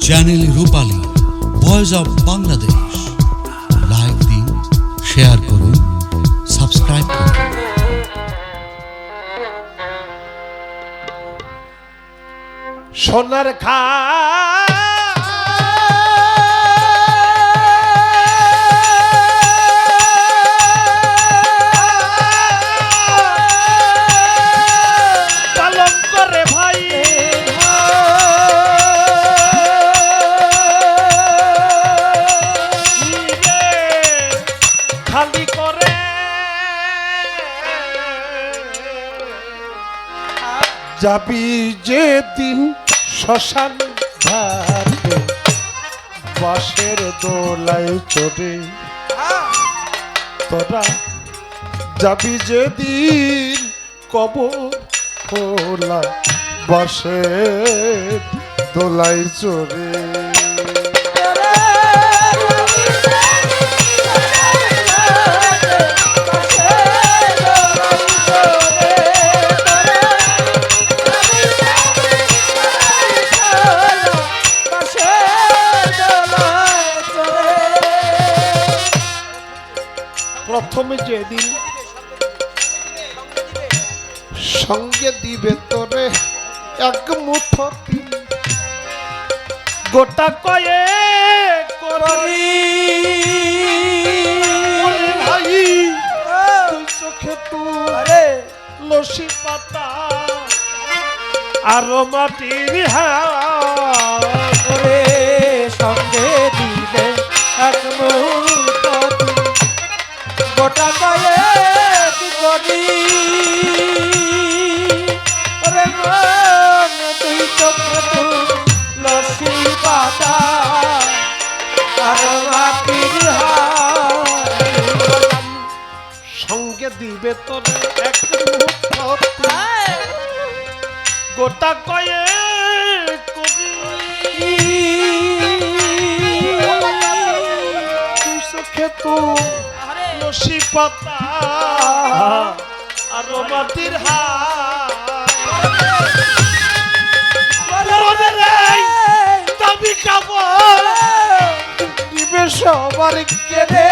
Channel Rupali voice of Bangladesh. Like দিন, share করুন, subscribe করুন। সোনার খা পালন করে ভাই খালি করে যাবি যেদিন শ্মশান ঘাটে বাঁশের দোলায় চড়ে তোরা যাবি যেদিন কবর খোলা বাঁশের দোলায় চড়ে প্রথমে যেদিন সঙ্গে দিবে তোরে এক মুঠো তিল গোটা কয়ে করি ভাই তুই চোখে তুই লসি পাতা আর মাটির হারে সঙ্গে দিবে এক মুঠো গোটা কয়ে করি রে মন তুই চোখে তুই লসি পাতা আর মাটির সঙ্গে দিবে তোর এক মুঠো গোটা কয়ে করি তুই চোখে তুই লসি পাতা আর মাটির দাবি কাপড় দিবে সবার কেড়ে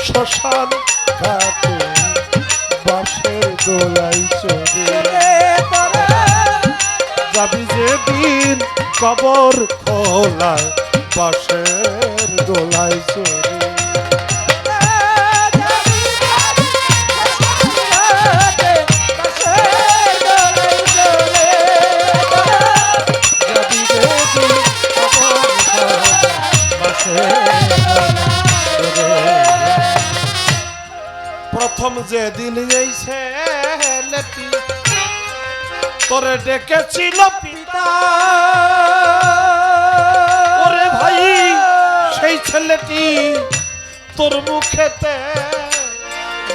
শ্মশান ঘাটে বাঁশের দোলাই চড়ে যাবি যেদিন কবর খোলা বাঁশের দোলাই চড়ে প্রথম যেদিন এই ছেলেটি তোরে ডেকেছিল পিতা ওরে ভাই সেই ছেলেটি তোর মুখেতে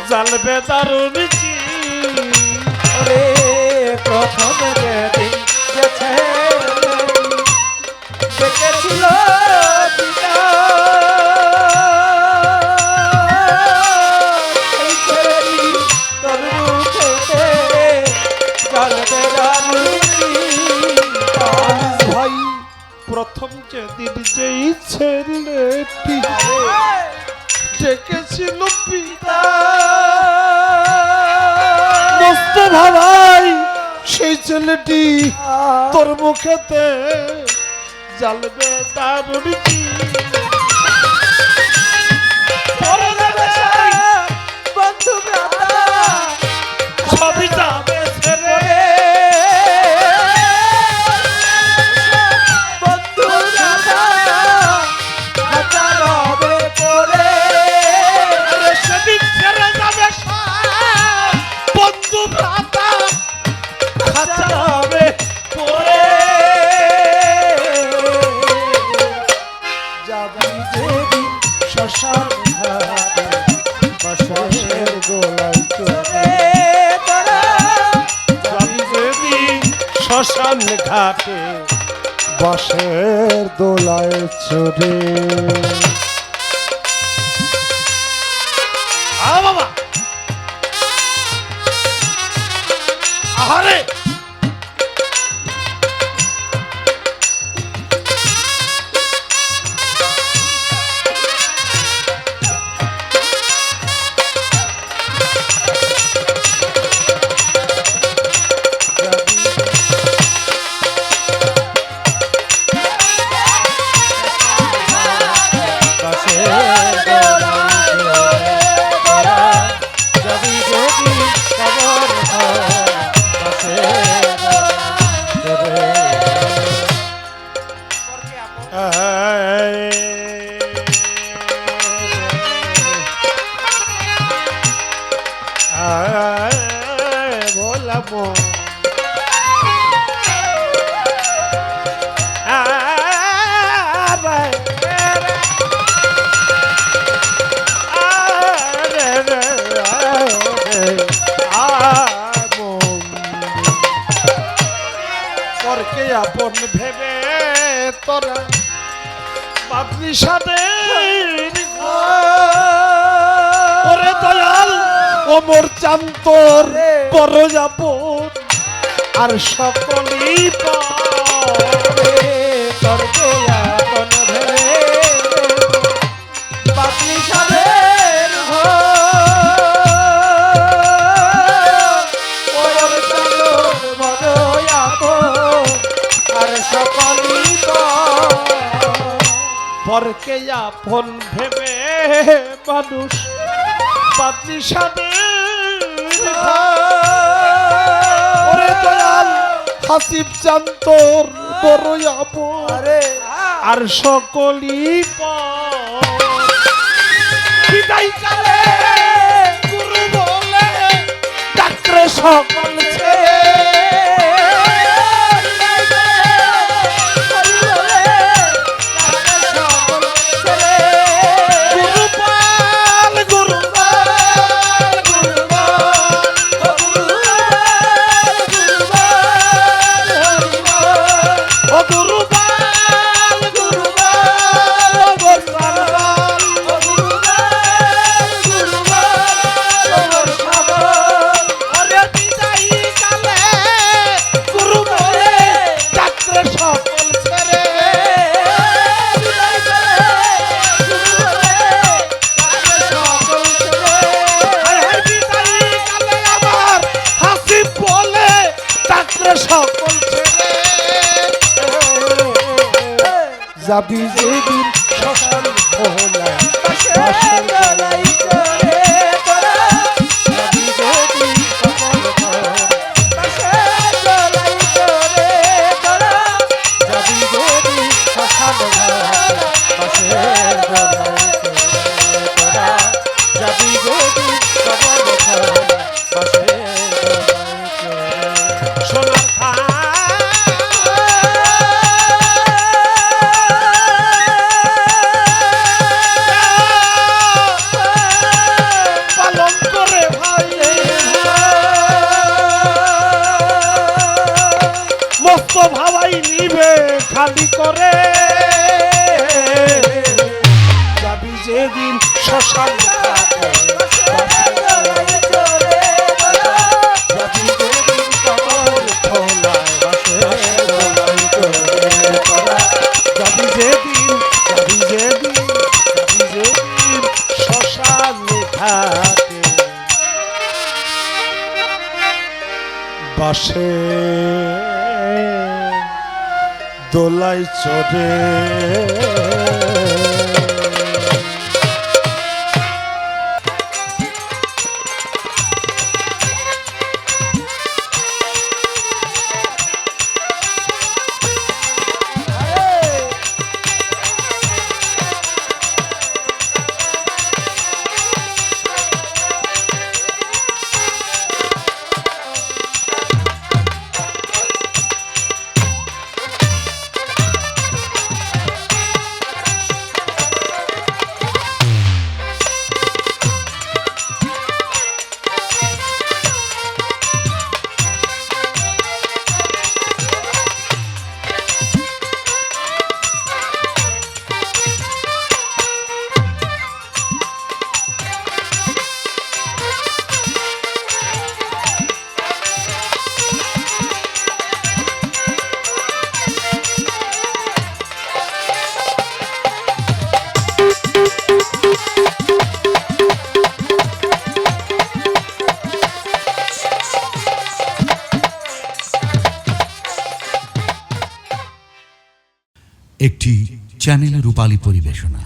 জ্বালবে দারুণ ওরে প্রথম যেদিন ডেকেছিল পিতা প্রথম যেদিন যেই ছেলেটি ডেকেছিল পিতা মস্ত ভাই সেই ছেলেটি তোর মুখেতে জ্বালবে দারুণ বন্ধু সবই যাবে ছেড়ে শ্মশান ঘাটে বাঁশের দোলায় ঘাটে বাঁশের দোলায় চড়ে। বাবা আহারে ভোলা মো পরকে আপন ভেবে তোরা বাদলি সাথে ওরে দয়াল ওমর চান্তর বড় আপন আর সকলেই পরে পরকে আপন ভেবে বাদলি সাথে পরকে আপন ভেবে মানুষ পাতলি সাথে ওরে দয়াল হাসিব চান্তর বড় আপন আর সকলই বিদায় কালে গুরু বলে ডাক্তার সকল যাবি যেদিন শ্মশান ভোলায় বাঁশের দোলায় চড়ে তোরা যাবি যেদিন শ্মশান ভোলায় বাঁশের দোলায় চড়ে তোরা যাবি যেদিন শ্মশান ভোলায় বাঁশের দোলায় চড়ে তোরা যাবি যেদিন শ্মশান ভোলায় বাঁশের দোলায় চড়ে সোনার ভাবাই নিবে খালি করে যাবি যেদিন শ্মশান ঘাটে যাবি যেদিন কবর খোলায় বাঁশের দোলায় চড়ে তোরা যাবি যেদিন শ্মশান ঘাটে বাঁশের দোলায় চড়ে। একটি চ্যানেল রূপালী পরিবেশনা।